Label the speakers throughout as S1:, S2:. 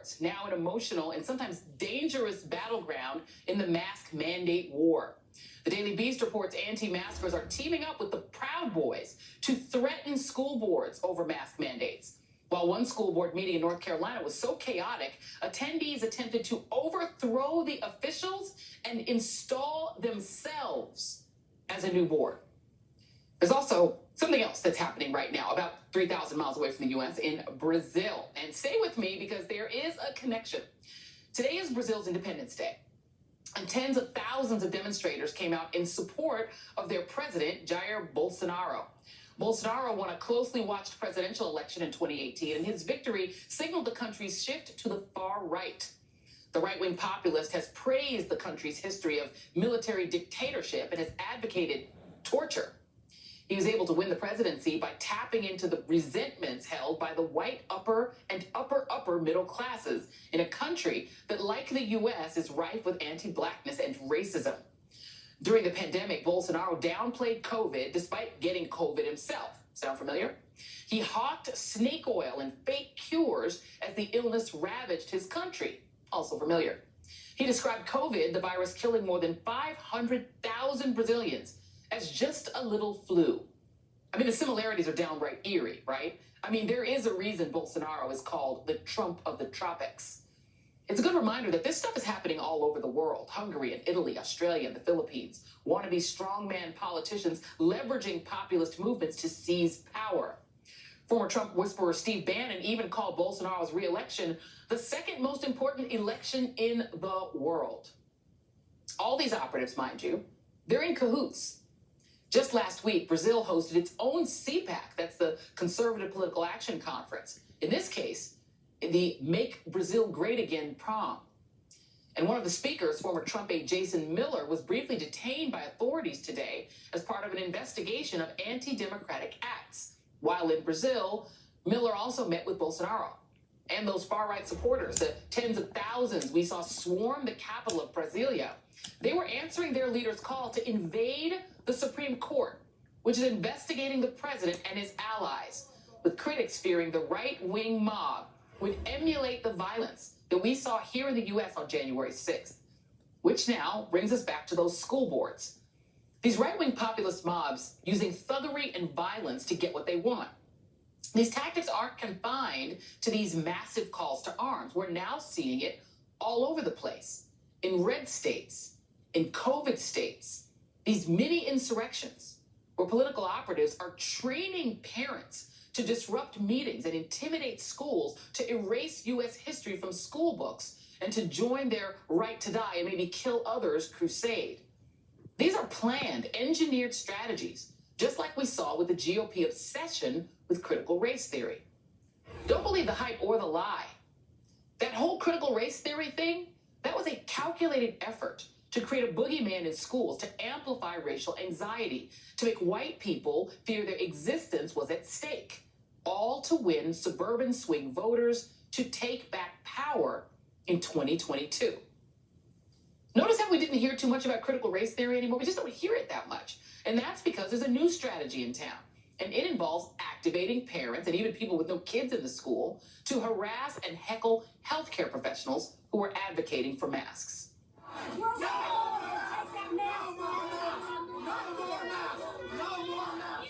S1: boards, now an emotional and sometimes dangerous battleground in the mask mandate war. The Daily Beast reports anti-maskers are teaming up with the Proud Boys to threaten school boards over mask mandates. While one school board meeting in North Carolina was so chaotic, attendees attempted to overthrow the officials and install themselves as a new board. There's also something else that's happening right now, about 3,000 miles away from the U.S. in Brazil. And stay with me because there is a connection. Today is Brazil's Independence Day. And tens of thousands of demonstrators came out in support of their president, Jair Bolsonaro. Bolsonaro won a closely watched presidential election in 2018, and his victory signaled the country's shift to the far right. The right-wing populist has praised the country's history of military dictatorship and has advocated torture. He was able to win the presidency by tapping into the resentments held by the white upper and upper middle classes in a country that, like the U.S., is rife with anti-blackness and racism. During the pandemic, Bolsonaro downplayed COVID despite getting COVID himself. Sound familiar? He hawked snake oil and fake cures as the illness ravaged his country. Also familiar. He described COVID, the virus killing more than 500,000 Brazilians, as just a little flu. I mean, the similarities are downright eerie, right? I mean, there is a reason Bolsonaro is called the Trump of the tropics. It's a good reminder that this stuff is happening all over the world. Hungary and Italy, Australia and the Philippines. Wannabe strongman politicians leveraging populist movements to seize power. Former Trump whisperer Steve Bannon even called Bolsonaro's re-election the second most important election in the world. All these operatives, mind you, they're in cahoots. Just last week, Brazil hosted its own CPAC, that's the Conservative Political Action Conference. In this case, the Make Brazil Great Again prom. And one of the speakers, former Trump aide Jason Miller, was briefly detained by authorities today as part of an investigation of anti-democratic acts. While in Brazil, Miller also met with Bolsonaro and those far-right supporters, the tens of thousands we saw swarm the capital of Brasilia. They were answering their leader's call to invade the Supreme Court, which is investigating the president and his allies, with critics fearing the right-wing mob would emulate the violence that we saw here in the U.S. on January 6th, which now brings us back to those school boards. These right-wing populist mobs using thuggery and violence to get what they want. These tactics aren't confined to these massive calls to arms. We're now seeing it all over the place, in red states, in COVID states, these mini insurrections where political operatives are training parents to disrupt meetings and intimidate schools, to erase U.S. history from school books, and to join their right to die and maybe kill others crusade. These are planned, engineered strategies, just like we saw with the GOP obsession with critical race theory. Don't believe the hype or the lie. That whole critical race theory thing, that was a calculated effort to create a boogeyman in schools, to amplify racial anxiety, to make white people fear their existence was at stake, all to win suburban swing voters to take back power in 2022. Notice how we didn't hear too much about critical race theory anymore? We just don't hear it that much. And that's because there's a new strategy in town. And it involves activating parents and even people with no kids in the school to harass and heckle healthcare professionals who are advocating for masks.
S2: No more masks! No more masks! No more masks!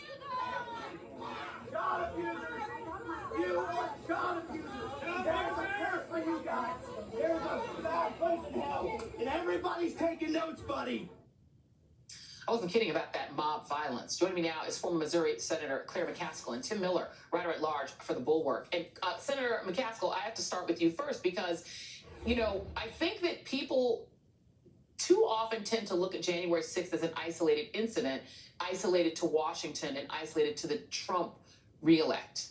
S2: God abusers! You are God abusers! There's a curse for you guys! There's a bad place in hell! And everybody's taking notes, buddy!
S1: I wasn't kidding about that mob violence. Joining me now is former Missouri Senator Claire McCaskill and Tim Miller, writer-at-large for The Bulwark. And Senator McCaskill, I have to start with you first because, you know, I think that people too often tend to look at January 6th as an isolated incident, isolated to Washington and isolated to the Trump reelect.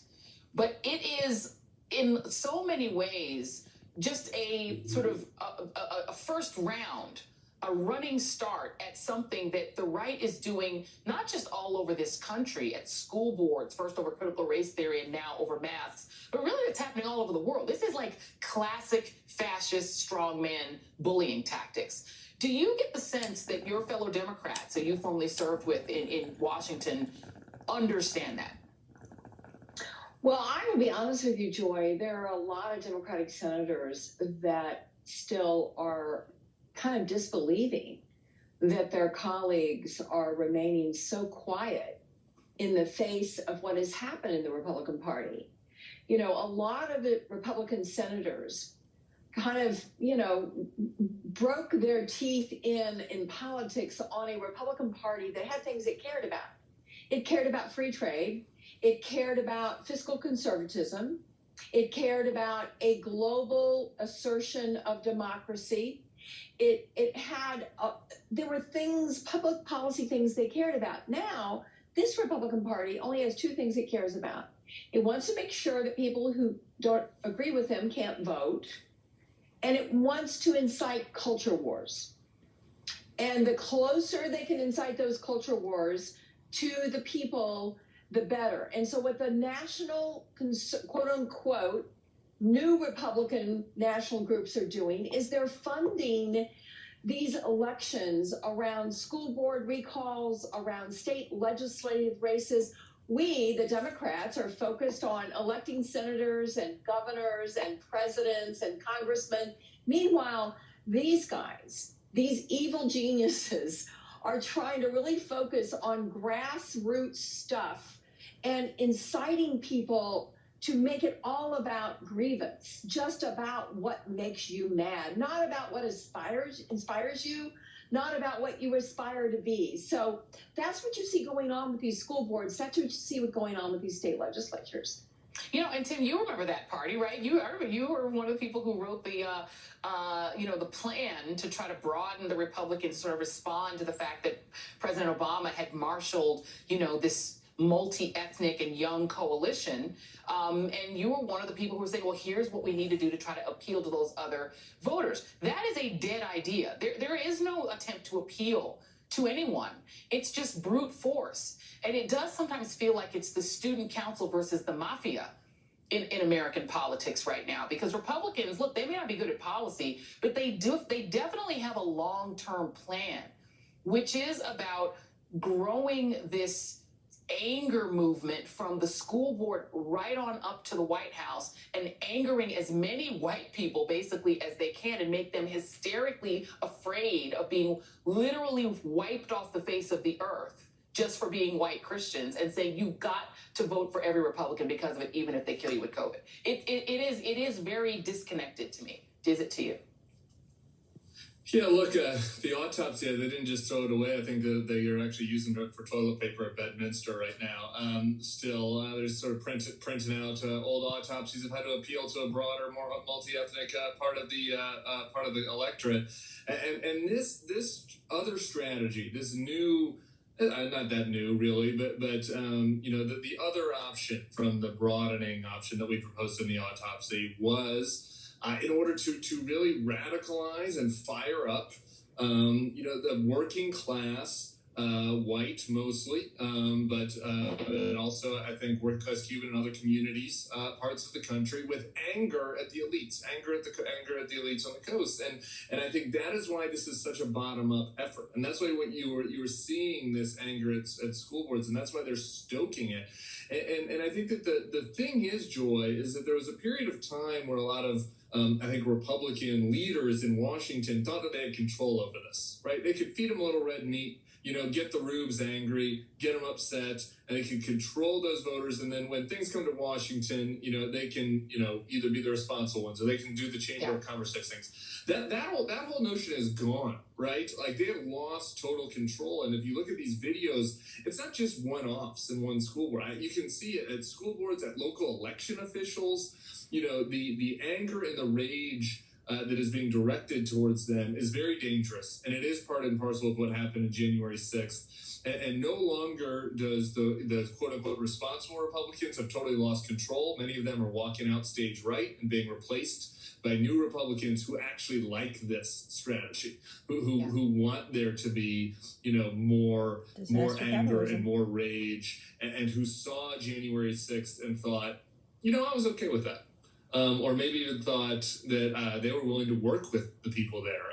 S1: But it is, in so many ways, just a sort of a first round, a running start at something that the right is doing, not just all over this country, at school boards, first over critical race theory and now over masks, but really it's happening all over the world. This is like classic fascist strongman bullying tactics. Do you get the sense that your fellow Democrats that you formerly served with in Washington understand that?
S3: Well, I will be honest with you, Joy. There are a lot of Democratic senators that still are kind of disbelieving that their colleagues are remaining so quiet in the face of what has happened in the Republican Party. You know, a lot of the Republican senators kind of, broke their teeth in politics on a Republican Party that had things it cared about. It cared about free trade. It cared about fiscal conservatism. It cared about a global assertion of democracy. It had, there were things, public policy things they cared about. Now, this Republican Party only has two things it cares about. It wants to make sure that people who don't agree with them can't vote, and it wants to incite culture wars. And the closer they can incite those culture wars to the people, the better. And so what the national, quote unquote, new Republican national groups are doing is they're funding these elections around school board recalls, around state legislative races. We, the Democrats, are focused on electing senators and governors and presidents and congressmen. Meanwhile, these guys, these evil geniuses, are trying to really focus on grassroots stuff and inciting people to make it all about grievance, just about what makes you mad, not about what inspires you, not about what you aspire to be. So that's what you see going on with these school boards. That's what you see going on with these state legislatures.
S1: You know, and Tim, you remember that party, right? I remember you were one of the people who wrote the, the plan to try to broaden the Republicans, sort of respond to the fact that President Obama had marshaled, this multi-ethnic and young coalition. And you were one of the people who were saying, well, here's what we need to do to try to appeal to those other voters. That is a dead idea. There is no attempt to appeal to anyone. It's just brute force. And it does sometimes feel like it's the student council versus the mafia in American politics right now, because Republicans, look, they may not be good at policy, but they definitely have a long-term plan, which is about growing this anger movement from the school board right on up to the White House, and angering as many white people basically as they can, and make them hysterically afraid of being literally wiped off the face of the earth just for being white Christians, and saying you've got to vote for every Republican because of it, even if they kill you with COVID. It is very disconnected to me. Is it to you?
S4: Yeah, look, the autopsy, they didn't just throw it away. I think that they are actually using it for toilet paper at Bedminster right now. Still, they're sort of printing out old autopsies have had to appeal to a broader, more multi-ethnic part of the electorate. And this other strategy, this new, not that new really, but the other option from the broadening option that we proposed in the autopsy was, in order to really radicalize and fire up, the working class, white mostly, but also I think working class Cuban and other communities, parts of the country, with anger at the elites, anger at the elites on the coast, and I think that is why this is such a bottom up effort, and that's why what you were seeing this anger at school boards, and that's why they're stoking it, and I think that the thing is, Joy, is that there was a period of time where a lot of I think Republican leaders in Washington thought that they had control over this, right? They could feed them a little red meat, get the rubes angry, get them upset, and they can control those voters. And then when things come to Washington, they can, either be the responsible ones, or they can do the Chamber of Commerce things. That whole notion is gone, right? Like, they have lost total control. And if you look at these videos, it's not just one-offs in one school board. You can see it at school boards, at local election officials. The anger and the rage that is being directed towards them is very dangerous, and it is part and parcel of what happened on January 6th. And no longer does the quote-unquote responsible Republicans have totally lost control. Many of them are walking out stage right and being replaced by new Republicans who actually like this strategy, who want there to be, more anger and more rage, and who saw January 6th and thought, I was okay with that. Or maybe even thought that they were willing to work with the people there,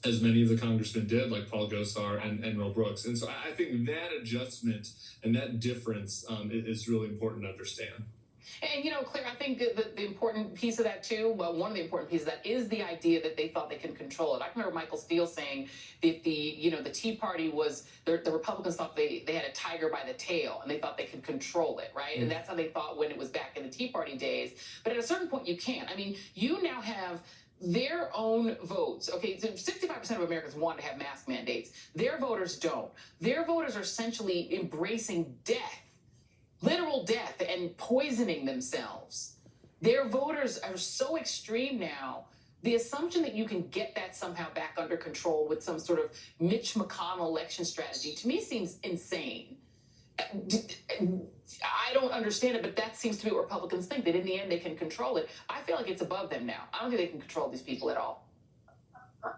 S4: as many of the congressmen did, like Paul Gosar and Mel Brooks. And so I think that adjustment and that difference is really important to understand.
S1: And, Claire, I think the important piece of that, too, well, one of the important pieces of that is the idea that they thought they can control it. I remember Michael Steele saying that the Tea Party was, the Republicans thought they had a tiger by the tail, and they thought they could control it, right? And that's how they thought when it was back in the Tea Party days. But at a certain point, you can't. I mean, you now have their own votes. Okay, so 65% of Americans want to have mask mandates. Their voters don't. Their voters are essentially embracing death. Literal death and poisoning themselves. Their voters are so extreme now. The assumption that you can get that somehow back under control with some sort of Mitch McConnell election strategy, to me, seems insane. I don't understand it, but that seems to be what Republicans think, that in the end they can control it. I feel like it's above them now. I don't think they can control these people at all.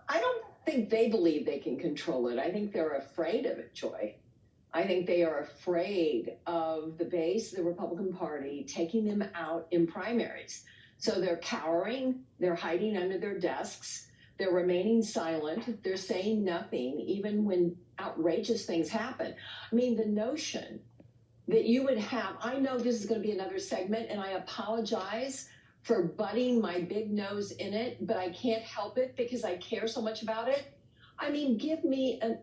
S3: I don't think they believe they can control it. I think they're afraid of it, Joy. I think they are afraid of the base of the Republican Party taking them out in primaries. So they're cowering, they're hiding under their desks, they're remaining silent, they're saying nothing, even when outrageous things happen. I mean, the notion that you would have, I know this is going to be another segment, and I apologize for butting my big nose in it, but I can't help it because I care so much about it. I mean, give me an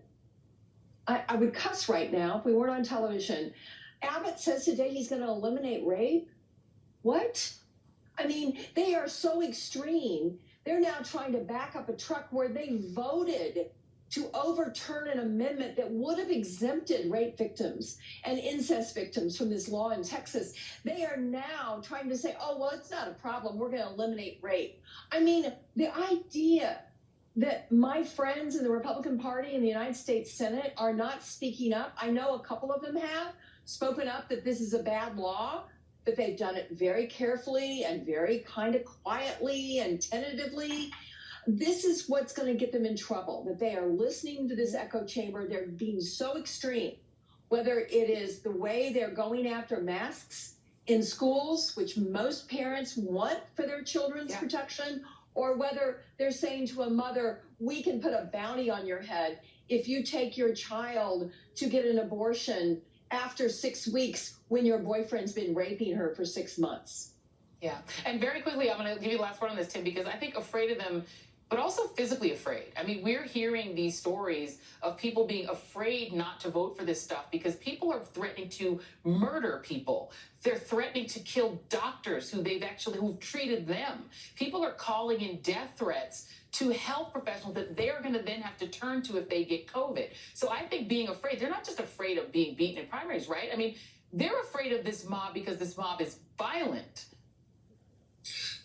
S3: I would cuss right now if we weren't on television. Abbott says today he's going to eliminate rape. What? I mean, they are so extreme. They're now trying to back up a truck where they voted to overturn an amendment that would have exempted rape victims and incest victims from this law in Texas. They are now trying to say, oh, well, it's not a problem. We're going to eliminate rape. I mean, the idea that my friends in the Republican Party in the United States Senate are not speaking up. I know a couple of them have spoken up that this is a bad law, but they've done it very carefully and very kind of quietly and tentatively. This is what's going to get them in trouble, that they are listening to this echo chamber. They're being so extreme, whether it is the way they're going after masks in schools, which most parents want for their children's protection, or whether they're saying to a mother, we can put a bounty on your head if you take your child to get an abortion after 6 weeks when your boyfriend's been raping her for 6 months.
S1: Yeah. And very quickly, I'm going to give you the last word on this, Tim, because I think afraid of them, but also physically afraid. I mean, we're hearing these stories of people being afraid not to vote for this stuff because people are threatening to murder people. They're threatening to kill doctors who've treated them. People are calling in death threats to health professionals that they're going to then have to turn to if they get COVID. So I think being afraid, they're not just afraid of being beaten in primaries, right? I mean, they're afraid of this mob because this mob is violent.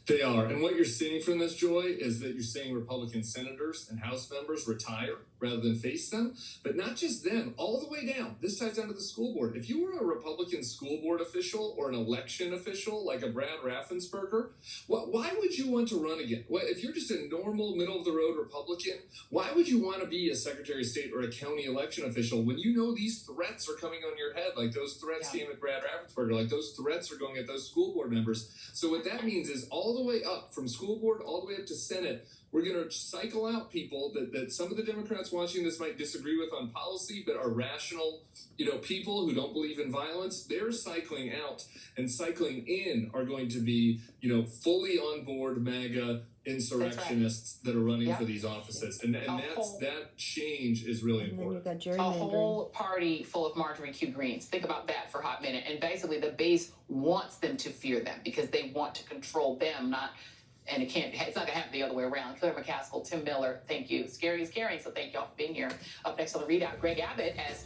S4: They are. And what you're seeing from this, Joy, is that you're seeing Republican senators and House members retire rather than face them. But not just them, all the way down. This ties down to the school board. If you were a Republican school board official or an election official like a Brad Raffensperger, why would you want to run again? If you're just a normal, middle-of-the-road Republican, why would you want to be a Secretary of State or a county election official when you know these threats are coming on your head, like those threats came at Brad Raffensperger, like those threats are going at those school board members? So what that means is all the way up from school board all the way up to Senate, we're going to cycle out people that some of the Democrats watching this might disagree with on policy, but are rational, people who don't believe in violence. They're cycling out, and cycling in are going to be, fully on board MAGA insurrectionists that are running for these offices. And that change is really important.
S1: A whole party full of Marjorie Q. Greens. Think about that for a hot minute. And basically the base wants them to fear them because they want to control them, and it's not going to happen the other way around. Claire McCaskill, Tim Miller, thank you. Scary is caring, so thank y'all for being here. Up next on the REID, Greg Abbott as